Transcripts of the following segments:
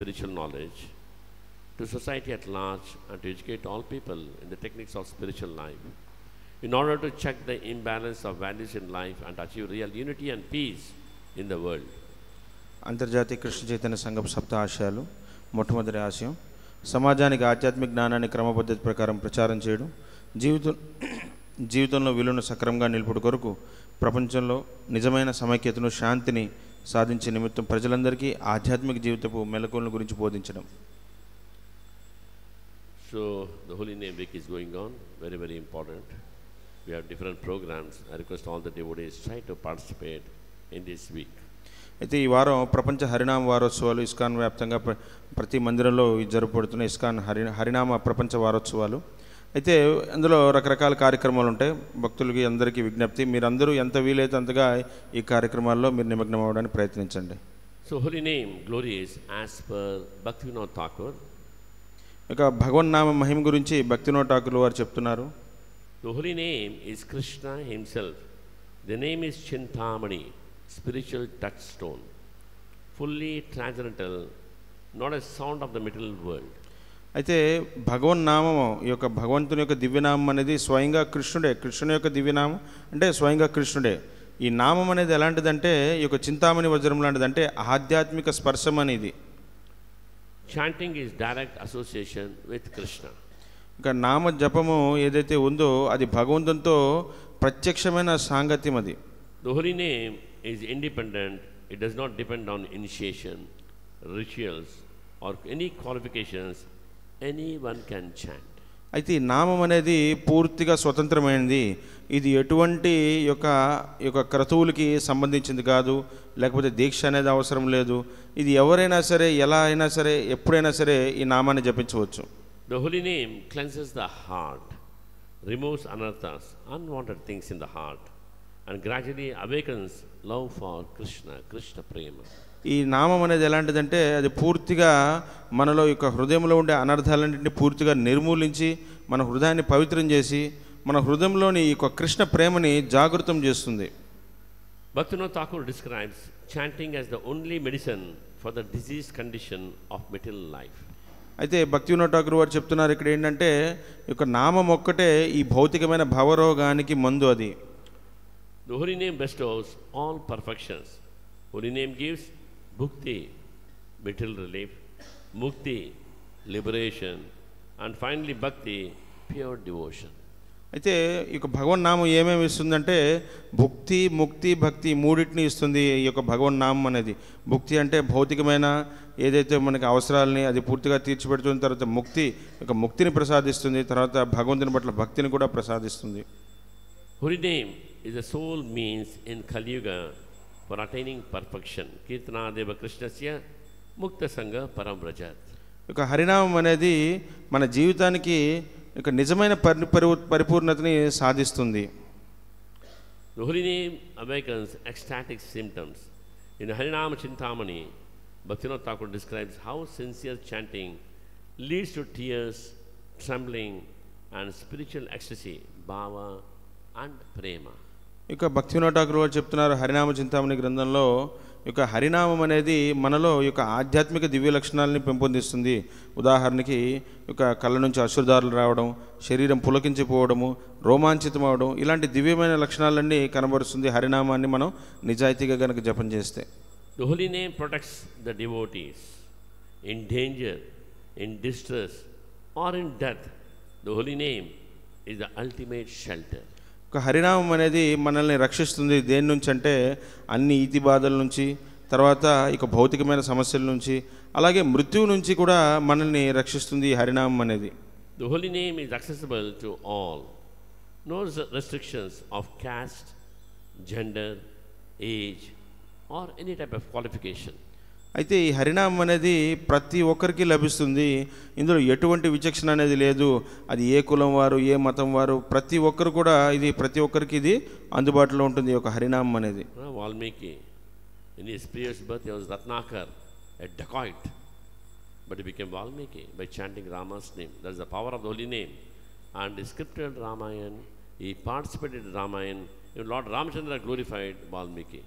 spiritual knowledge to society at large and to educate all people in the techniques of spiritual life in order to check the imbalance of values in life and achieve real unity and peace in the world. అంతర్జాతీయ కృష్ణ చైతన్య సంఘం సప్త ఆశయాలు మొట్టమొదటి ఆశయం సమాజానికి ఆధ్యాత్మిక జ్ఞానాన్ని క్రమపద్ధతి ప్రకారం ప్రచారం చేయడం, జీవితంలో విలువను సక్రమంగా నిలుపుడు కొరకు ప్రపంచంలో నిజమైన సమైక్యతను శాంతిని సాధించే నిమిత్తం ప్రజలందరికీ ఆధ్యాత్మిక జీవితపు మెలకువల గురించి బోధించడం. So the Holy Name Week is going on, very important. We have different programs. I request all the devotees try to participate in this week. అయితే ఈ వారం ప్రపంచ హరినామ వారోత్సవాలు ఇస్కాన్ వ్యాప్తంగా ప్రతి మందిరంలో జరుపుబడుతున్న ఇస్కాన్ హరినామ ప్రపంచ వారోత్సవాలు. అయితే అందులో రకరకాల కార్యక్రమాలు ఉంటాయి. భక్తులకి అందరికీ విజ్ఞప్తి, మీరందరూ ఎంత వీలైతే అంతగా ఈ కార్యక్రమాల్లో మీరు నిమగ్నం అవ్వడానికి ప్రయత్నించండి. So Holy Name glory is as per Bhaktivinoda Thakur. ఇక భగవన్నామ మహిమ గురించి భక్తివినోద్ ఠాకూర్ వారు చెప్తున్నారు. The Holy Name is Krishna himself. The name is Chintamani, spiritual touchstone, fully transcendental, not a sound of the material world. అయితే భగవన్నామము ఈ యొక్క భగవంతుని యొక్క దివ్యనామం అనేది స్వయంగా కృష్ణుడే. కృష్ణుని యొక్క దివ్యనామం అంటే స్వయంగా కృష్ణుడే. ఈ నామం అనేది ఎలాంటిదంటే ఈ యొక్క చింతామణి వజ్రం లాంటిది, అంటే ఆధ్యాత్మిక స్పర్శం అనేది. Chanting is direct association with Krishna. ఇక నామ జపము ఏదైతే ఉందో అది భగవంతునితో ప్రత్యక్షమైన సాంగత్యం అది. The Holy Name is independent. It does not depend on initiation, rituals or any qualifications. Anyone can chant. అయితే ఈ నామం అనేది పూర్తిగా స్వతంత్రమైనది. ఇది ఎటువంటి యొక్క క్రతువులకి సంబంధించింది కాదు, లేకపోతే దీక్ష అనేది అవసరం లేదు. ఇది ఎవరైనా సరే, ఎలా అయినా సరే, ఎప్పుడైనా సరే ఈ నామాన్ని జపించవచ్చు. The Holy Name cleanses the heart, removes anarthas, unwanted things in the heart, and gradually awakens love for Krishna prema. ఈ నామం అనేది ఎలాంటిదంటే అది పూర్తిగా మనలో యొక్క హృదయంలో ఉండే అనర్థాలన్నింటినీ పూర్తిగా నిర్మూలించి మన హృదయాన్ని పవిత్రం చేసి మన హృదయంలోని ఈ యొక్క కృష్ణ ప్రేమని జాగృతం చేస్తుంది. Bhaktivinoda Thakur describes chanting as the only medicine for the disease condition of material life. అయితే భక్తివినోద్ ఠాకూర్ వారు చెప్తున్నారు ఇక్కడ ఏంటంటే ఈ యొక్క నామం ఒక్కటే ఈ భౌతికమైన భవరోగానికి మందు అది. The Holy Name bestows all perfections. Holy Name gives bhukti, material relief, mukti, liberation, and finally bhakti, pure devotion. అయితే ఈ యొక్క భగవన్నామం ఏమేమి ఇస్తుందంటే భుక్తి, ముక్తి, భక్తి మూడింటిని ఇస్తుంది ఈ యొక్క భగవన్నామం అనేది. భుక్తి అంటే భౌతికమైన ఏదైతే మనకి అవసరాలని అది పూర్తిగా తీర్చిపెడుతుంది. తర్వాత ముక్తిని ప్రసాదిస్తుంది. తర్వాత భగవంతుని పట్ల భక్తిని కూడా ప్రసాదిస్తుంది. Holy Name is the sole means in Kali Yuga for attaining perfection. Kirtanadeva Krishnasya Mukta Sangha Param Vrajat. ఇక హరినామం అనేది మన జీవితానికి ఇక నిజమైన పరిపూర్ణతని సాధిస్తుంది. The Holy Name awakens ecstatic symptoms. In Harinama Chintamani, Bhaktivinoda Thakur describes how sincere chanting leads to tears, trembling, and spiritual ecstasy, bhava, and prema. ఇక భక్తివినోద్ ఠాకూర్ వారు చెప్తున్నారు హరినామ చింతామణి గ్రంథంలో ఇక హరినామం అనేది మనలో యొక్క ఆధ్యాత్మిక దివ్య లక్షణాలని పెంపొందిస్తుంది. ఉదాహరణకి ఇక కళ్ళ నుంచి అశ్రుధారులు రావడం, శరీరం పులకించిపోవడము, రోమాంచితం అవడం, ఇలాంటి దివ్యమైన లక్షణాలన్నీ కనబరుస్తుంది హరినామాన్ని మనం నిజాయితీగా గనక జపం చేస్తే. The Holy Name protects the devotees in danger, in distress, or in death. The Holy Name is the ultimate shelter. ఒక హరినామం అనేది మనల్ని రక్షిస్తుంది. దేని నుంచి అంటే అన్ని ఈతి బాధల నుంచి, తర్వాత ఇక భౌతికమైన సమస్యల నుంచి, అలాగే మృత్యువు నుంచి కూడా మనల్ని రక్షిస్తుంది ఈ హరినామం అనేది. The Holy Name is accessible to all. No restrictions of caste, gender, age, or any type of qualification. అయితే ఈ హరినామం అనేది ప్రతి ఒక్కరికి లభిస్తుంది. ఇందులో ఎటువంటి విచక్షణ అనేది లేదు. అది ఏ కులం వారు, ఏ మతం వారు, ప్రతి ఒక్కరు కూడా ప్రతి ఒక్కరికి ఇది అందుబాటులో ఉంటుంది ఈ యొక్క హరినామం అనేది. Valmiki, in his previous birth he was Ratnakar, a dacoit, but he became Valmiki by chanting Rama's name. That is the power of the Holy Name. And he scripted Ramayana, he participated in Ramayana. Lord Ramchandra glorified Valmiki.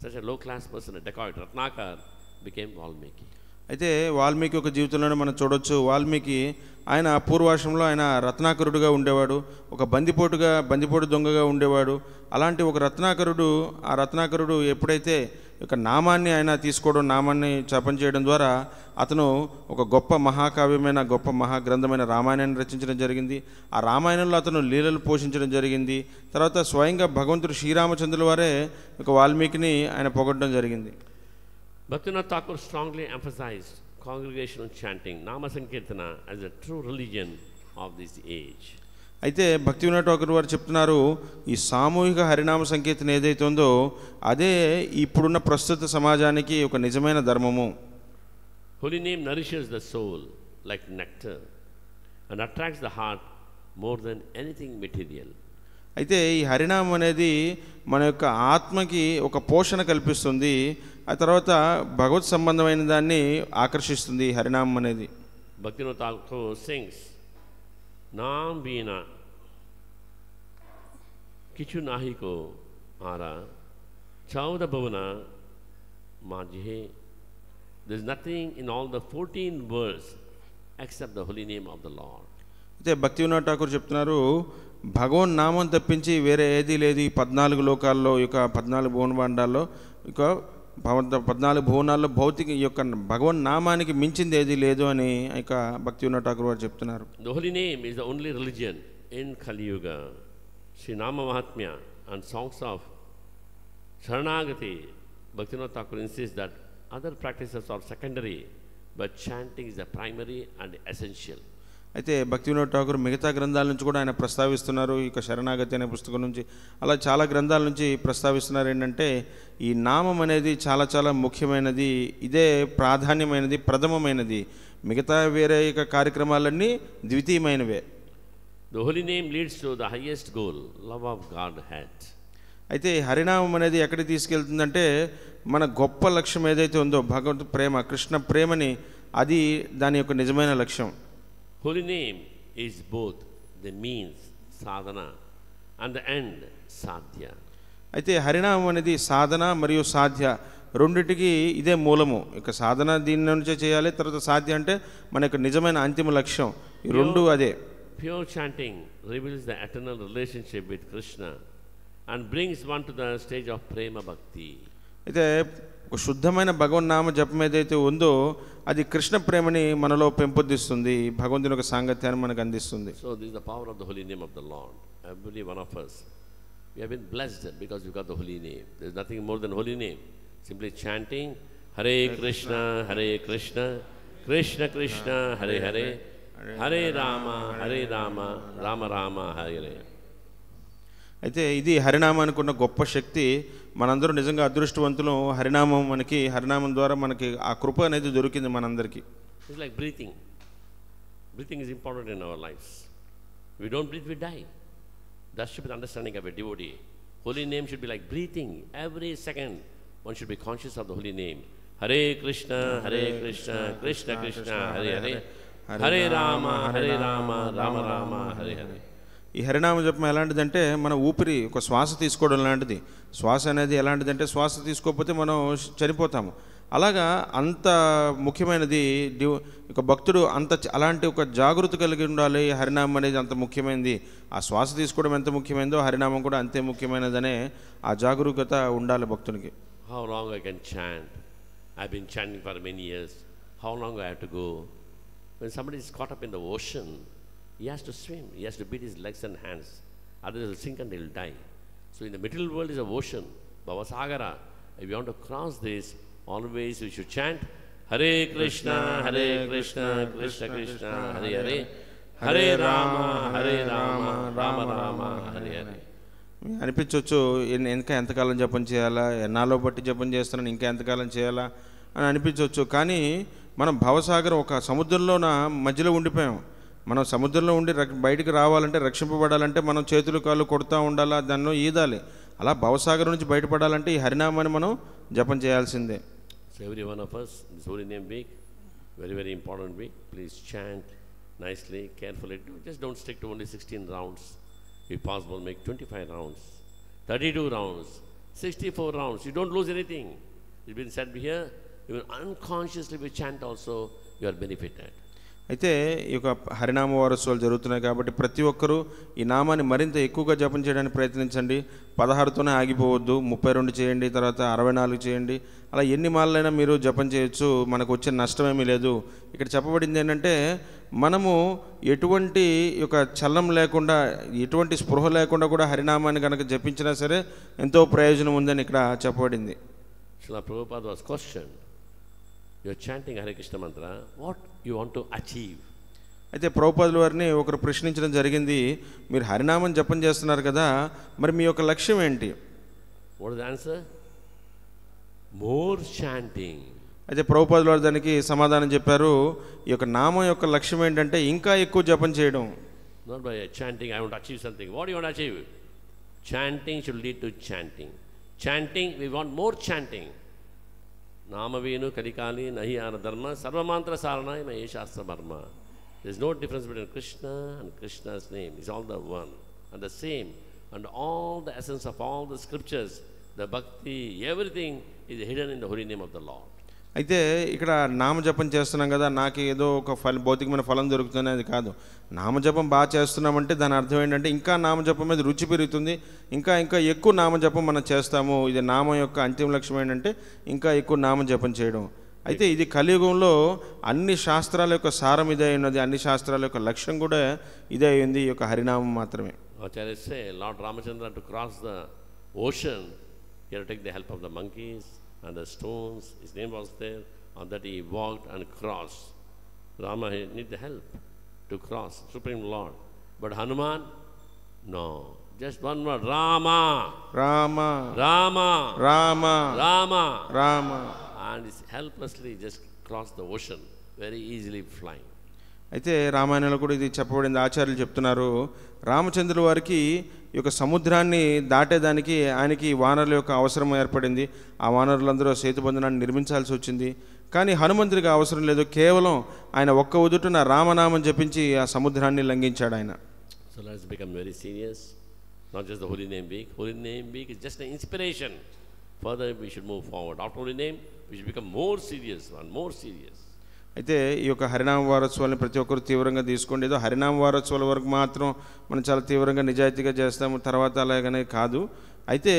Such a low class person, a dacoit, Ratnakar, became Valmiki. అయితే వాల్మీకి ఒక జీవితంలోనే మనం చూడొచ్చు. వాల్మీకి ఆయన పూర్వాశ్రమంలో ఆయన రత్నాకరుడుగా ఉండేవాడు, ఒక బందిపోటు దొంగగా ఉండేవాడు. అలాంటి ఒక ఆ రత్నాకరుడు ఎప్పుడైతే ఒక నామాన్ని ఆయన తీసుకోవడం, నామాన్ని జపం చేయడం ద్వారా అతను ఒక గొప్ప మహాకావ్యమైన గొప్ప మహాగ్రంథమైన రామాయణాన్ని రచించడం జరిగింది. ఆ రామాయణంలో అతను లీలలు పోషించడం జరిగింది. తర్వాత స్వయంగా భగవంతుడు శ్రీరామచంద్రుల వారే ఒక వాల్మీకిని ఆయన పొగడడం జరిగింది. Bhaktivinoda Thakur strongly emphasized congregational chanting, Nama Sankirtana, as a true religion of this age. అయితే భక్తివినోద ఠాకూర్ వారు చెప్తున్నారు, ఈ సామూహిక హరినామ సంకీర్తన ఏదైతే ఉందో అదే ఇప్పుడున్న ప్రస్తుత సమాజానికి ఒక నిజమైన ధర్మము. Holy name nourishes the soul like nectar and attracts the heart more than anything material. అయితే ఈ హరినామం అనేది మన యొక్క ఆత్మకి ఒక పోషణ కల్పిస్తుంది, ఆ తర్వాత భగవత్ సంబంధమైన దాన్ని ఆకర్షిస్తుంది ఈ హరినామం అనేది. Bhaktivinoda Thakur sings, Naam Veena Kichu Nahiko Ara Chauda Bhavana Majhe. There is nothing in all the 14 words except the holy name of the Lord. అయితే భక్తివినోద ఠాకూర్ చెప్తున్నారు, భగవన్ నామం తప్పించి వేరే ఏదీ లేదు ఈ 14 లోకాల్లో, ఈ 14 భువనభాండాల్లో, ఈ 14 భువనాల్లో భౌతిక ఈ యొక్క భగవన్ నామానికి మించింది ఏదీ లేదు అని ఇక భక్తివినోద ఠాకూర్ వారు చెప్తున్నారు. The holy name is the only religion in Kali Yuga. Sri Nama Mahatmya and songs of Sharanagati, Bhaktivinoda Thakur insists that other practices are secondary, but chanting is the primary and essential. అయితే భక్తివినోద ఠాకూర్ మిగతా గ్రంథాల నుంచి కూడా ఆయన ప్రస్తావిస్తున్నారు. ఇక శరణాగతి అనే పుస్తకం నుంచి అలా చాలా గ్రంథాల నుంచి ప్రస్తావిస్తున్నారు. ఏంటంటే ఈ నామం అనేది చాలా చాలా ముఖ్యమైనది, ఇదే ప్రాధాన్యమైనది, ప్రథమమైనది. మిగతా వేరే ఇక కార్యక్రమాలన్నీ ద్వితీయమైనవే. The holy name leads to the highest goal, love of God had. అయితే హరినామం అనేది ఎక్కడికి తీసుకెళ్తుందంటే మన గొప్ప లక్ష్యం ఏదైతే ఉందో భగవంతు ప్రేమ, కృష్ణ ప్రేమని, అది దాని యొక్క నిజమైన లక్ష్యం. Holy name is both the means, sadhana, and the end, sadhya. అయితే హరినామం అనేది సాధన మరియు సాధ్య రెండింటికి ఇదే మూలము. ఇక సాధన దీని నుంచే చేయాలి, తర్వాత సాధ్య అంటే మన యొక్క నిజమైన అంతిమ లక్ష్యం. ఈ రెండు అదే. Pure chanting reveals the eternal relationship with Krishna and brings one to the stage of prema bhakti. అయితే ఒక శుద్ధమైన భగవన్నామ జపం ఏదైతే ఉందో అది కృష్ణ ప్రేమని మనలో పెంపొందిస్తుంది, భగవంతుని యొక్క సాంగత్యాన్ని మనకు అందిస్తుంది. So this is the power of the holy name of the Lord. Every one of us, we have been blessed because we got the holy name. There is nothing more than holy name. Simply chanting Hare Krishna, Krishna Krishna, Hare Hare, Hare Rama, Rama Rama, Hare Hare. అయితే ఇది హరినామానికి ఉన్న గొప్ప శక్తి. మనందరూ నిజంగా అదృష్టవంతులు. హరినామం ద్వారా మనకి ఆ కృప అనేది దొరికింది మనందరికీ. It's like breathing. Breathing is important in our lives. If we don't breathe, we die. That should be the understanding of a devotee. Holy name should be like breathing. Every second one should be conscious of the holy name. Hare Krishna, Krishna Krishna, Hare Hare, Hare Rama, Rama Rama, Hare Hare. ఈ హరినామ జపం ఎలాంటిదంటే మన ఊపిరి, ఒక శ్వాస తీసుకోవడం లాంటిది. శ్వాస అనేది ఎలాంటిదంటే శ్వాస తీసుకోకపోతే మనం చనిపోతాము. అలాగా అంత ముఖ్యమైనది. ఒక భక్తుడు అలాంటి ఒక జాగృతి కలిగి ఉండాలి. హరినామం అనేది అంత ముఖ్యమైనది. ఆ శ్వాస తీసుకోవడం ఎంత ముఖ్యమైనదో హరినామం కూడా అంతే ముఖ్యమైనదనే ఆ జాగరూకత ఉండాలి భక్తునికి. How long I can chant? I've been chanting for many years. How long I have to go? When somebody is caught up in the ocean, he has to swim. He has to beat his legs and hands. Otherwise he will sink and he will die. So in the material world is an ocean, Bhavasagara. If you want to cross this, always we should chant Hare Krishna, Krishna Krishna, Hare Hare, Hare Rama, Rama Rama, Hare Hare. అనిపించవచ్చు, ఇంకా ఎంతకాలం జపం చేయాలా, ఎన్నాలో బట్టి జపం చేస్తున్నాను, ఇంకా ఎంతకాలం చేయాలా అని అనిపించవచ్చు. కానీ మనం భవసాగరం ఒక సముద్రంలో మధ్యలో ఉండిపోయాం. మనం సముద్రంలో ఉండి బయటికి రావాలంటే, రక్షింపబడాలంటే మనం చేతులు కాళ్ళు కొడుతూ ఉండాలా, దాన్ని ఈదాలి. అలా భవసాగరం నుంచి బయటపడాలంటే ఈ హరినామాన్ని మనం జపం చేయాల్సిందే. So every one of us, this holy name week, very very important week, please chant nicely, carefully. Just don't stick to only 16 rounds. If possible, make 25 rounds, 32 rounds, 64 rounds. You don't lose anything. It's been said here, even unconsciously we chant also, you are benefited. అయితే ఈ యొక్క హరినామ వారోత్సవాలు జరుగుతున్నాయి కాబట్టి ప్రతి ఒక్కరూ ఈ నామాన్ని మరింత ఎక్కువగా జపం చేయడానికి ప్రయత్నించండి. 16తోనే ఆగిపోవద్దు, 32 చేయండి, తర్వాత 64 చేయండి. అలా ఎన్ని మాలైనా మీరు జపం చేయొచ్చు, మనకు వచ్చే నష్టమేమీ లేదు. ఇక్కడ చెప్పబడింది ఏంటంటే మనము ఎటువంటి యొక్క చలనం లేకుండా, ఎటువంటి స్పృహ లేకుండా కూడా హరినామాన్ని కనుక జపించినా సరే ఎంతో ప్రయోజనం ఉందని ఇక్కడ చెప్పబడింది. Srila Prabhupada was questioned, you are chanting Hare Krishna mantra, what you want to achieve? అయితే ప్రభుపాదుల వారిని ఒకరు ప్రశ్నించడం జరిగింది, మీరు హరినామం జపం చేస్తున్నారు కదా, మరి మీ యొక్క లక్ష్యం ఏంటి? What is the answer? More chanting. అయితే ప్రభుపాదుల వారు దానికి సమాధానం చెప్పారు, ఈ యొక్క నామం యొక్క లక్ష్యం ఏంటంటే ఇంకా ఎక్కువ జపం చేయడం. Not by chanting, I want to achieve something. What do you want to achieve? Chanting should lead to chanting. Chanting, we want more chanting. Namavenu Kadikali Nahiyana Dharma Sarvamantra Sarana Mae Shastra Dharma. There is no difference between Krishna and Krishna's name. It's all the one and the same. And all the essence of all the scriptures, the bhakti, everything is hidden in the holy name of the Lord. అయితే ఇక్కడ నామజపం చేస్తున్నాం కదా, నాకు ఏదో ఒక భౌతికమైన ఫలం దొరుకుతుంది అది కాదు. నామజపం బాగా చేస్తున్నామంటే దాని అర్థం ఏంటంటే ఇంకా నామజపం మీద రుచి పెరుగుతుంది, ఇంకా ఇంకా ఎక్కువ నామజపం మనం చేస్తాము. ఇది నామం యొక్క అంతిమ లక్ష్యం ఏంటంటే ఇంకా ఎక్కువ నామజపం చేయడం. అయితే ఇది కలియుగంలో అన్ని శాస్త్రాల యొక్క సారం ఇదే ఉన్నది, అన్ని శాస్త్రాల యొక్క లక్ష్యం కూడా ఇదే అయింది, ఈ యొక్క హరినామం మాత్రమే. Acharya say Lord Ramachandra to cross the ocean, he had to take the help of the monkeys and the stones. His name was there, on that he walked and crossed. Rama need the help to cross, Supreme Lord. But Hanuman, no, just one word, Rama, Rama, Rama, Rama, Rama, Rama, and he helplessly just crossed the ocean, very easily flying. అయితే రామాయణంలో కూడా ఇది చెప్పబడింది. ఆచార్యులు చెప్తున్నారు, రామచంద్రుల వారికి ఈ యొక్క సముద్రాన్ని దాటేదానికి ఆయనకి వానరుల యొక్క అవసరం ఏర్పడింది. ఆ వానరులందరూ సేతుబంధనాన్ని నిర్మించాల్సి వచ్చింది. కానీ హనుమంతుడికి అవసరం లేదు, కేవలం ఆయన ఒక్క ఉదుటున రామనామం జపించి ఆ సముద్రాన్ని లంఘించాడు ఆయన. So let's become very serious, not just the Holy Name Week. Holy Name Week is just an inspiration. Further we should move forward. After Holy Name we should become more serious and more serious. అయితే ఈ యొక్క హరినామ వారోత్సవాలను ప్రతి ఒక్కరు తీవ్రంగా తీసుకోండి. ఏదో హరినామ వారోత్సవాల వరకు మాత్రం మనం చాలా తీవ్రంగా నిజాయితీగా చేస్తాము, తర్వాత అలాగనే కాదు. అయితే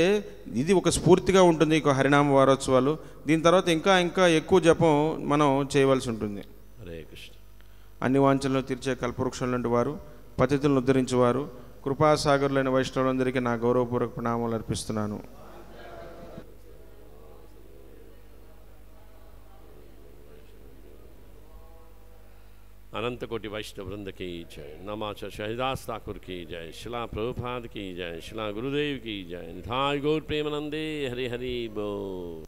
ఇది ఒక స్ఫూర్తిగా ఉంటుంది ఈ హరినామ వారోత్సవాలు. దీని తర్వాత ఇంకా ఇంకా ఎక్కువ జపం మనం చేయవలసి ఉంటుంది. హరే కృష్ణ. అన్ని వాంఛలను తీర్చే కల్పవృక్షం లాంటి వారు, పతితులను ఉద్ధరించేవారు, కృపాసాగరులైన వైష్ణవులందరికీ నా గౌరవపూర్వక ప్రణామాలు అర్పిస్తున్నాను. अनंत कोटि वैष्णव वृंद की जय. नमाच शहदास ठाकुर की जय. शिला प्रभुपाद की जय. शिला गुरुदेव की जय. निधाय गौर प्रेमानंदे हरि हरि बोल.